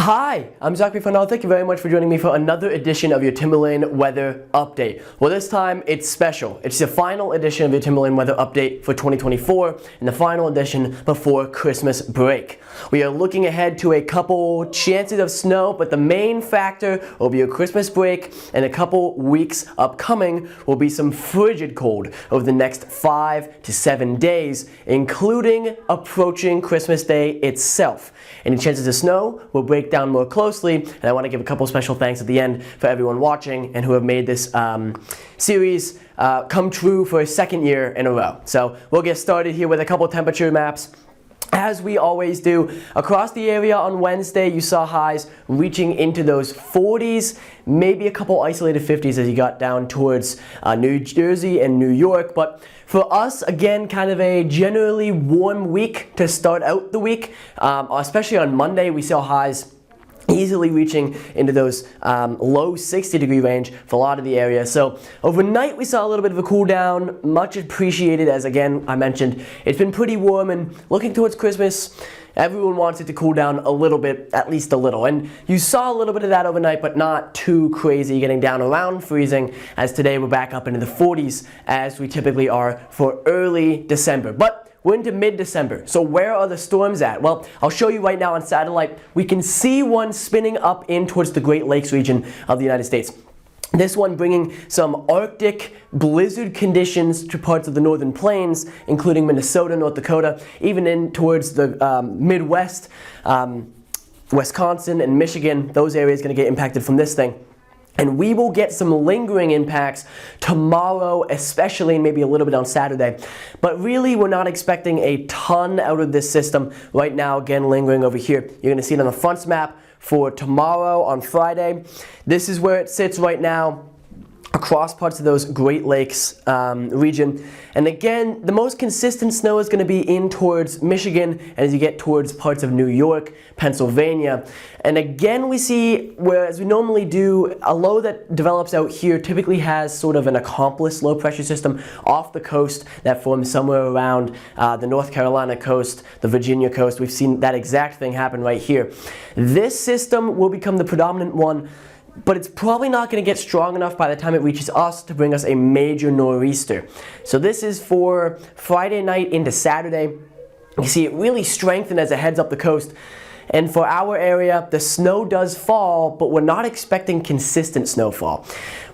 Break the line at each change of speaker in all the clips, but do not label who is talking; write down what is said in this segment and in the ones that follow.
Hi, I'm Zachary Farnell. Thank you very much for joining me for another edition of your Timberlane Weather Update. Well, this time it's special. It's the final edition of your Timberlane Weather Update for 2024 and the final edition before Christmas break. We are looking ahead to a couple chances of snow, but the main factor will be a Christmas break, and a couple weeks upcoming will be some frigid cold over the next 5 to 7 days, including approaching Christmas Day itself. Any chances of snow will break down more closely, and I want to give a couple special thanks at the end for everyone watching and who have made this series come true for a second year in a row. So we'll get started here with a couple temperature maps. As we always do, across the area on Wednesday, you saw highs reaching into those 40s, maybe a couple isolated 50s as you got down towards New Jersey and New York. But for us, again, kind of a generally warm week to start out the week. Especially on Monday, we saw highs easily reaching into those low 60-degree range for a lot of the area. So overnight we saw a little bit of a cool down, much appreciated, as again I mentioned, it's been pretty warm, and looking towards Christmas, everyone wants it to cool down a little bit, at least a little. And you saw a little bit of that overnight, but not too crazy, getting down around freezing, as today we're back up into the 40s as we typically are for early December. But we're into mid-December, so where are the storms at? Well, I'll show you right now on satellite. We can see one spinning up in towards the Great Lakes region of the United States. This one bringing some Arctic blizzard conditions to parts of the northern plains, including Minnesota, North Dakota, even in towards the Midwest, Wisconsin and Michigan. Those areas going to get impacted from this thing. And we will get some lingering impacts tomorrow, especially, and maybe a little bit on Saturday. But really, we're not expecting a ton out of this system right now, again, lingering over here. You're going to see it on the fronts map for tomorrow on Friday. This is where it sits right now, across parts of those Great Lakes region. And again, the most consistent snow is going to be in towards Michigan, and as you get towards parts of New York, Pennsylvania. And again, we see, whereas we normally do, a low that develops out here typically has sort of an accomplice low pressure system off the coast that forms somewhere around the North Carolina coast, the Virginia coast. We've seen that exact thing happen right here. This system will become the predominant one, but it's probably not going to get strong enough by the time it reaches us to bring us a major nor'easter. So this is for Friday night into Saturday. You see it really strengthen as it heads up the coast. And for our area, the snow does fall, but we're not expecting consistent snowfall.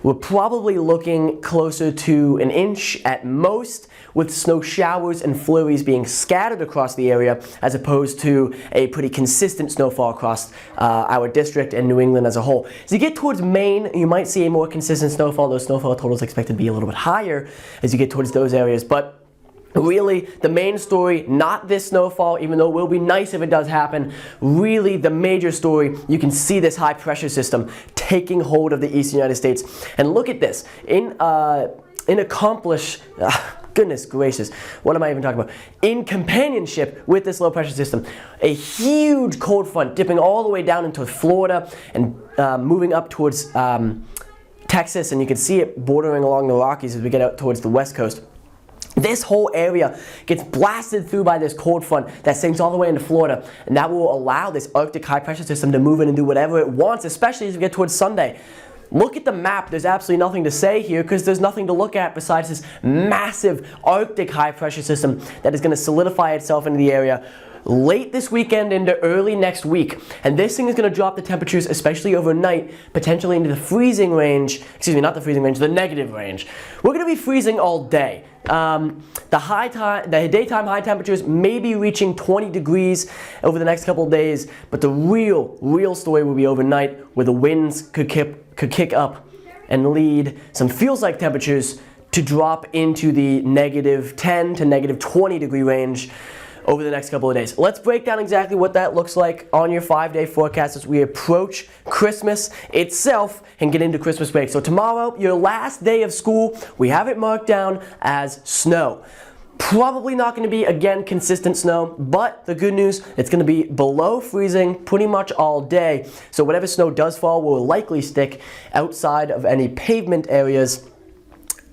We're probably looking closer to an inch at most, with snow showers and flurries being scattered across the area, as opposed to a pretty consistent snowfall across our district and New England as a whole. As you get towards Maine, you might see a more consistent snowfall. Those snowfall totals expected to be a little bit higher as you get towards those areas. But really, the main story, not this snowfall, even though it will be nice if it does happen. Really, the major story, you can see this high pressure system taking hold of the eastern United States. And look at this. Goodness gracious, what am I even talking about? In companionship with this low pressure system, a huge cold front dipping all the way down into Florida and moving up towards Texas, and you can see it bordering along the Rockies as we get out towards the west coast. This whole area gets blasted through by this cold front that sinks all the way into Florida, and that will allow this Arctic high pressure system to move in and do whatever it wants, especially as we get towards Sunday. Look at the map. There's absolutely nothing to say here because there's nothing to look at besides this massive Arctic high pressure system that is going to solidify itself into the area late this weekend into early next week. And this thing is going to drop the temperatures, especially overnight, potentially into the freezing range, excuse me, not the freezing range, the negative range. We're going to be freezing all day. The daytime high temperatures may be reaching 20 degrees over the next couple of days, but the real story will be overnight, where the winds could kick up and lead some feels-like temperatures to drop into the negative 10 to negative 20 degree range over the next couple of days. Let's break down exactly what that looks like on your 5-day forecast as we approach Christmas itself and get into Christmas break. So tomorrow, your last day of school, we have it marked down as snow. Probably not going to be, again, consistent snow, but the good news, it's going to be below freezing pretty much all day. So whatever snow does fall will likely stick outside of any pavement areas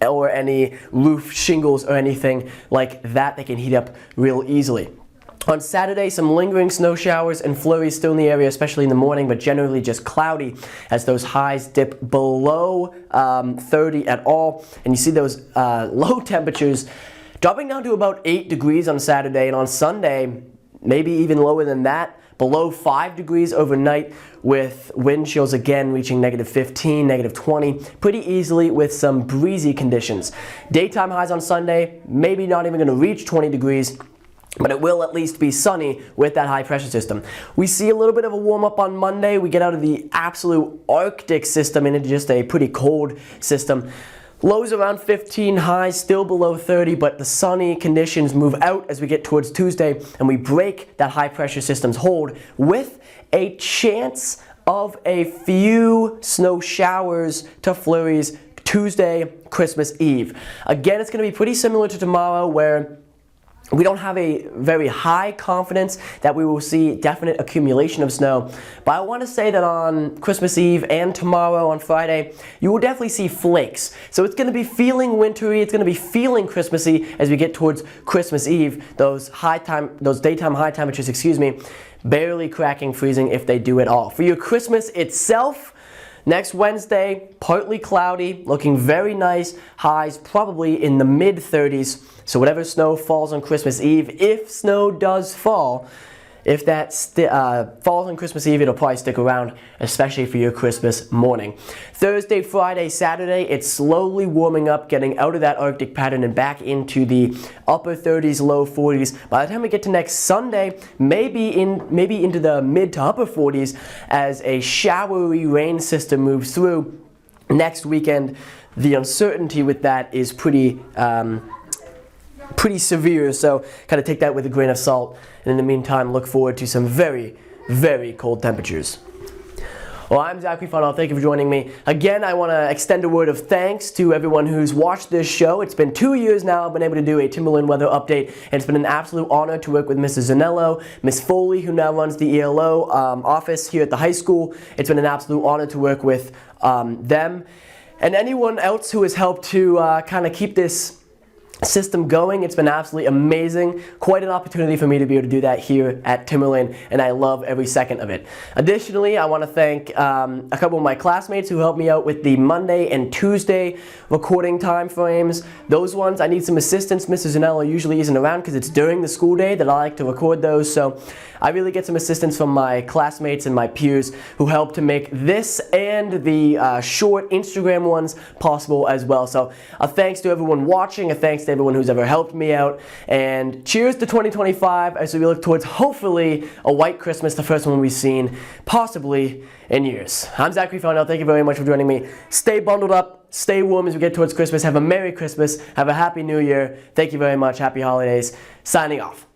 or any roof shingles or anything like that. They can heat up real easily. On Saturday, some lingering snow showers and flurries still in the area, especially in the morning, but generally just cloudy as those highs dip below 30 at all. And you see those low temperatures dropping down to about 8 degrees on Saturday, and on Sunday, maybe even lower than that, below 5 degrees overnight, with wind chills again reaching -15, -20 pretty easily with some breezy conditions. Daytime highs on Sunday, maybe not even going to reach 20 degrees, but it will at least be sunny with that high pressure system. We see a little bit of a warm up on Monday. We get out of the absolute Arctic system into just a pretty cold system. Lows around 15, highs still below 30, but the sunny conditions move out as we get towards Tuesday, and we break that high pressure system's hold with a chance of a few snow showers to flurries Tuesday, Christmas Eve. Again, it's going to be pretty similar to tomorrow, where we don't have a very high confidence that we will see definite accumulation of snow, but I want to say that on Christmas Eve and tomorrow on Friday, you will definitely see flakes. So it's going to be feeling wintry, it's going to be feeling Christmassy as we get towards Christmas Eve. Those daytime high temperatures, barely cracking freezing if they do at all. For your Christmas itself, next Wednesday, partly cloudy, looking very nice. Highs probably in the mid-30s. So whatever snow falls on Christmas Eve, if snow does fall, if that falls on Christmas Eve, it'll probably stick around, especially for your Christmas morning. Thursday, Friday, Saturday, it's slowly warming up, getting out of that Arctic pattern and back into the upper 30s, low 40s. By the time we get to next Sunday, maybe into the mid to upper 40s as a showery rain system moves through. Next weekend, the uncertainty with that is pretty severe, so kind of take that with a grain of salt. And in the meantime, look forward to some very, very cold temperatures. Well, I'm Zachary Funnell. Thank you for joining me. Again, I want to extend a word of thanks to everyone who's watched this show. It's been 2 years now I've been able to do a Timberlane weather update, and it's been an absolute honor to work with Mrs. Zanello, Miss Foley, who now runs the ELO office here at the high school. It's been an absolute honor to work with them, and anyone else who has helped to kind of keep this system going. It's been absolutely amazing. Quite an opportunity for me to be able to do that here at Timberlane, and I love every second of it. Additionally, I want to thank a couple of my classmates who helped me out with the Monday and Tuesday recording time frames. Those ones, I need some assistance. Mrs. Zanello usually isn't around because it's during the school day that I like to record those, so I really get some assistance from my classmates and my peers who help to make this and the short Instagram ones possible as well. So a thanks to everyone watching, a thanks to everyone who's ever helped me out, and cheers to 2025 as we look towards hopefully a white Christmas, the first one we've seen possibly in years. I'm Zachary Funnell. Thank you very much for joining me. Stay bundled up, stay warm as we get towards Christmas. Have a Merry Christmas, have a Happy New Year. Thank you very much. Happy holidays. Signing off.